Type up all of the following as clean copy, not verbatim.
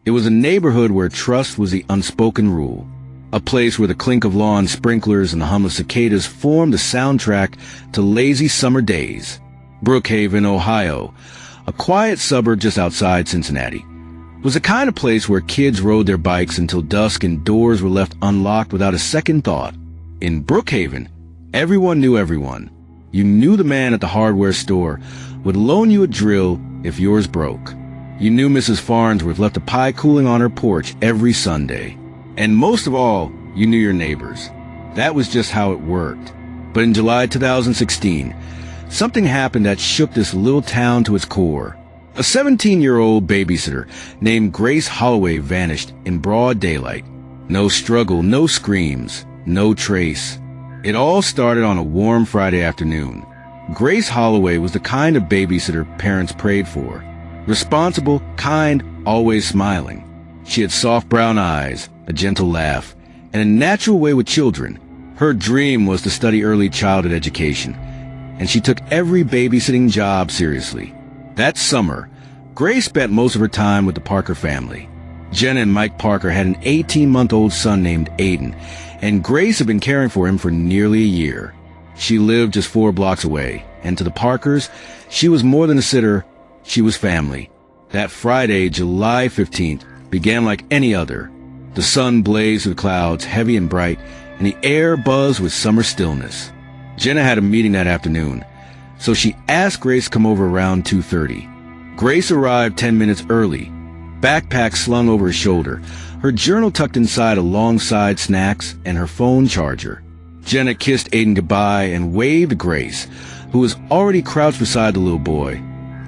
It was a neighborhood where trust was the unspoken rule. A place where the clink of lawn sprinklers and the hum of cicadas formed the soundtrack to lazy summer days. Brookhaven, Ohio, a quiet suburb just outside Cincinnati, was the kind of place where kids rode their bikes until dusk and doors were left unlocked without a second thought. In Brookhaven, everyone knew everyone. You knew the man at the hardware store would loan you a drill if yours broke. You knew Mrs. Farnsworth left a pie cooling on her porch every Sunday. And most of all, you knew your neighbors. That was just how it worked. But in July 2016, something happened that shook this little town to its core. A 17-year-old babysitter named Grace Holloway vanished in broad daylight. No struggle, no screams, no trace. It all started on a warm Friday afternoon. Grace Holloway was the kind of babysitter parents prayed for. Responsible, kind, always smiling. She had soft brown eyes, a gentle laugh, and a natural way with children. Her dream was to study early childhood education, and she took every babysitting job seriously. That summer, Grace spent most of her time with the Parker family. Jenna and Mike Parker had an 18-month-old son named Aiden, and Grace had been caring for him for nearly a year. She lived just 4 blocks away, and to the Parkers, she was more than a sitter, she was family. That Friday, July 15th, began like any other. The sun blazed through the clouds, heavy and bright, and the air buzzed with summer stillness. Jenna had a meeting that afternoon, so she asked Grace to come over around 2:30. Grace arrived 10 minutes early, backpack slung over her shoulder, her journal tucked inside alongside snacks and her phone charger. Jenna kissed Aiden goodbye and waved to Grace, who was already crouched beside the little boy,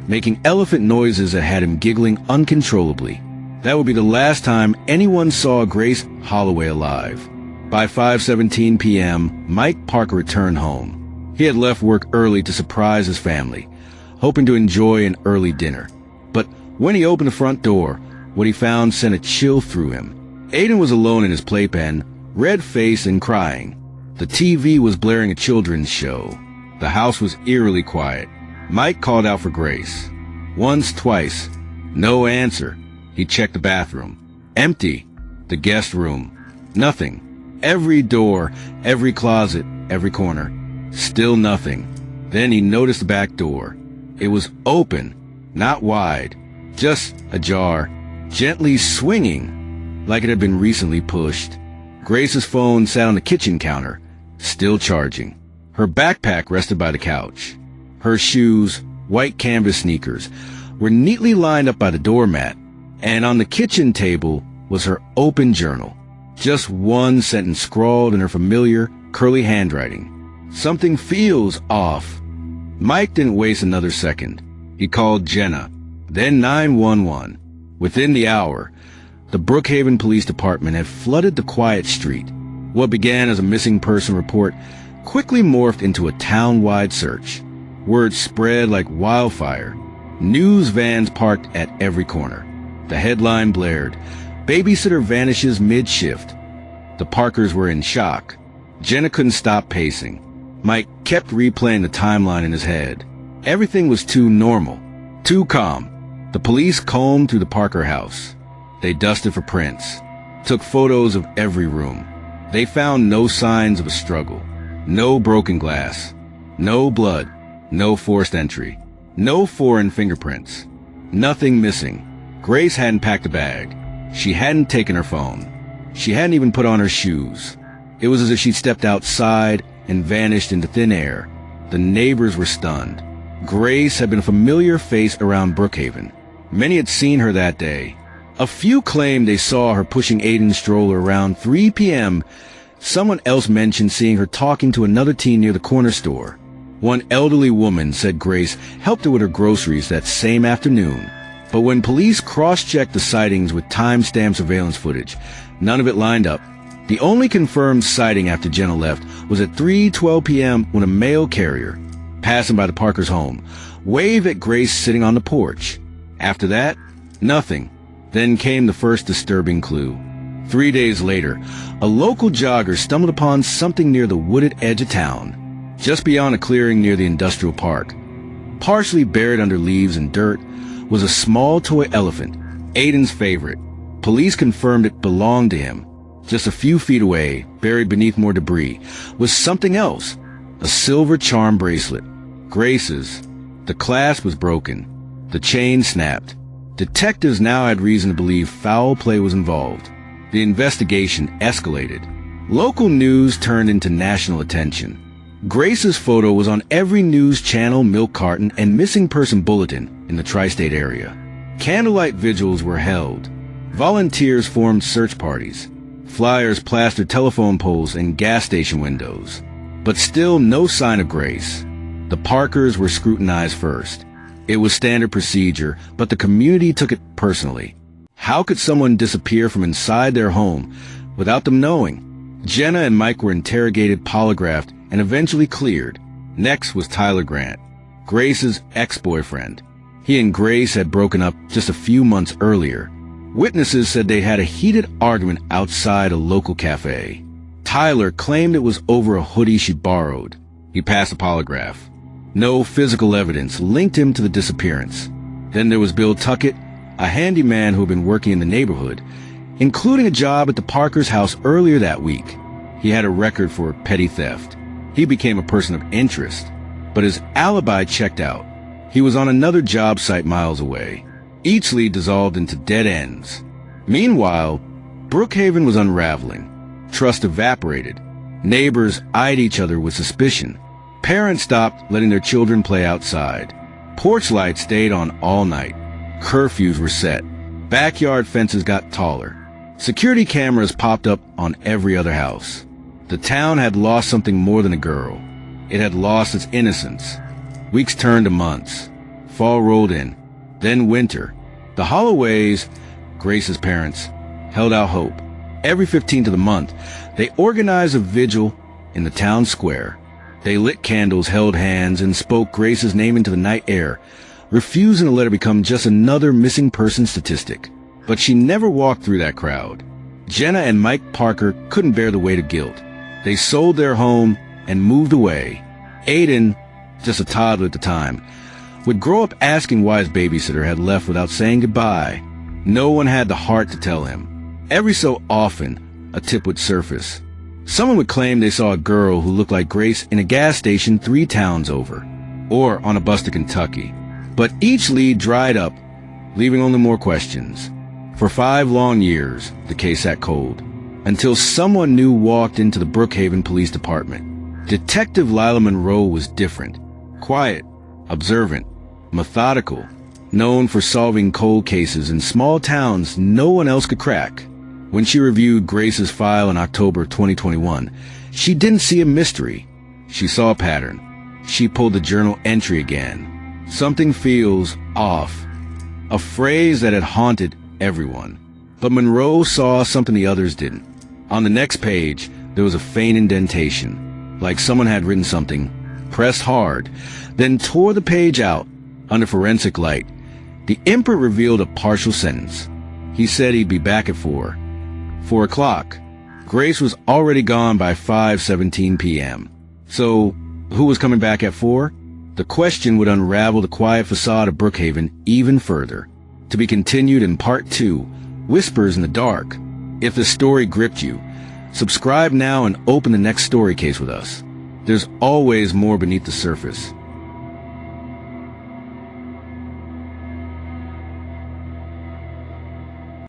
making elephant noises that had him giggling uncontrollably. That would be the last time anyone saw Grace Holloway alive. By 5:17 p.m., Mike Parker returned home. He had left work early to surprise his family, hoping to enjoy an early dinner. But when he opened the front door, what he found sent a chill through him. Aiden was alone in his playpen, red-faced and crying. The TV was blaring a children's show. The house was eerily quiet. Mike called out for Grace. Once, twice. No answer. He checked the bathroom. Empty. The guest room. Nothing. Every door, every closet, every corner. Still nothing. Then he noticed the back door. It was open, not wide, just ajar, gently swinging, like it had been recently pushed. Grace's phone sat on the kitchen counter, still charging. Her backpack rested by the couch. Her shoes, white canvas sneakers, were neatly lined up by the doormat, and on the kitchen table was her open journal. Just one sentence scrawled in her familiar, curly handwriting. Something feels off. Mike didn't waste another second. He called Jenna, then 911. Within the hour, the Brookhaven Police Department had flooded the quiet street. What began as a missing person report quickly morphed into a town-wide search. Word spread like wildfire. News vans parked at every corner. The headline blared, "Babysitter vanishes mid-shift." The Parkers were in shock. Jenna couldn't stop pacing. Mike kept replaying the timeline in his head. Everything was too normal, too calm. The police combed through the Parker house. They dusted for prints, took photos of every room. They found no signs of a struggle, no broken glass, no blood, no forced entry, no foreign fingerprints, nothing missing. Grace hadn't packed a bag. She hadn't taken her phone. She hadn't even put on her shoes. It was as if she'd stepped outside and vanished into thin air. The neighbors were stunned. Grace had been a familiar face around Brookhaven. Many had seen her that day. A few claimed they saw her pushing Aiden's stroller around 3 p.m. Someone else mentioned seeing her talking to another teen near the corner store. One elderly woman said Grace helped her with her groceries that same afternoon. But when police cross-checked the sightings with time-stamped surveillance footage, none of it lined up. The only confirmed sighting after Jenna left was at 3:12 p.m. when a mail carrier, passing by the Parkers' home, waved at Grace sitting on the porch. After that, nothing. Then came the first disturbing clue. 3 days later, a local jogger stumbled upon something near the wooded edge of town, just beyond a clearing near the industrial park. Partially buried under leaves and dirt was a small toy elephant, Aiden's favorite. Police confirmed it belonged to him. Just a few feet away, buried beneath more debris, was something else. A silver charm bracelet. Grace's. The clasp was broken. The chain snapped. Detectives now had reason to believe foul play was involved. The investigation escalated. Local news turned into national attention. Grace's photo was on every news channel, milk carton, and missing person bulletin in the tri-state area. Candlelight vigils were held. Volunteers formed search parties. Flyers plastered telephone poles and gas station windows. But still no sign of Grace. The Parkers were scrutinized first. It was standard procedure, but the community took it personally. How could someone disappear from inside their home without them knowing? Jenna and Mike were interrogated, polygraphed, and eventually cleared. Next was Tyler Grant, Grace's ex-boyfriend. He and Grace had broken up just a few months earlier. Witnesses said they had a heated argument outside a local cafe. Tyler claimed it was over a hoodie she borrowed. He passed a polygraph. No physical evidence linked him to the disappearance. Then there was Bill Tuckett, a handyman who had been working in the neighborhood, including a job at the Parkers' house earlier that week. He had a record for petty theft. He became a person of interest, but his alibi checked out. He was on another job site miles away. Each lead dissolved into dead ends. Meanwhile, Brookhaven was unraveling. Trust evaporated. Neighbors eyed each other with suspicion. Parents stopped letting their children play outside. Porch lights stayed on all night. Curfews were set. Backyard fences got taller. Security cameras popped up on every other house. The town had lost something more than a girl. It had lost its innocence. Weeks turned to months. Fall rolled in. Then winter. The Holloways, Grace's parents, held out hope. Every 15th of the month, they organized a vigil in the town square. They lit candles, held hands, and spoke Grace's name into the night air, refusing to let her become just another missing person statistic. But she never walked through that crowd. Jenna and Mike Parker couldn't bear the weight of guilt. They sold their home and moved away. Aiden, just a toddler at the time, would grow up asking why his babysitter had left without saying goodbye. No one had the heart to tell him. Every so often, a tip would surface. Someone would claim they saw a girl who looked like Grace in a gas station 3 towns over, or on a bus to Kentucky. But each lead dried up, leaving only more questions. For 5 long years, the case sat cold, until someone new walked into the Brookhaven Police Department. Detective Lila Monroe was different. Quiet, observant, methodical, known for solving cold cases in small towns no one else could crack. When she reviewed Grace's file in October 2021, she didn't see a mystery. She saw a pattern. She pulled the journal entry again. Something feels off. A phrase that had haunted everyone. But Monroe saw something the others didn't. On the next page, there was a faint indentation, like someone had written something, pressed hard, then tore the page out. Under forensic light, the imprint revealed a partial sentence. He said he'd be back at 4 o'clock. Grace was already gone by 5:17 p.m. So, who was coming back at 4? The question would unravel the quiet facade of Brookhaven even further. To be continued in Part 2, Whispers in the Dark. If the story gripped you, subscribe now and open the next story case with us. There's always more beneath the surface.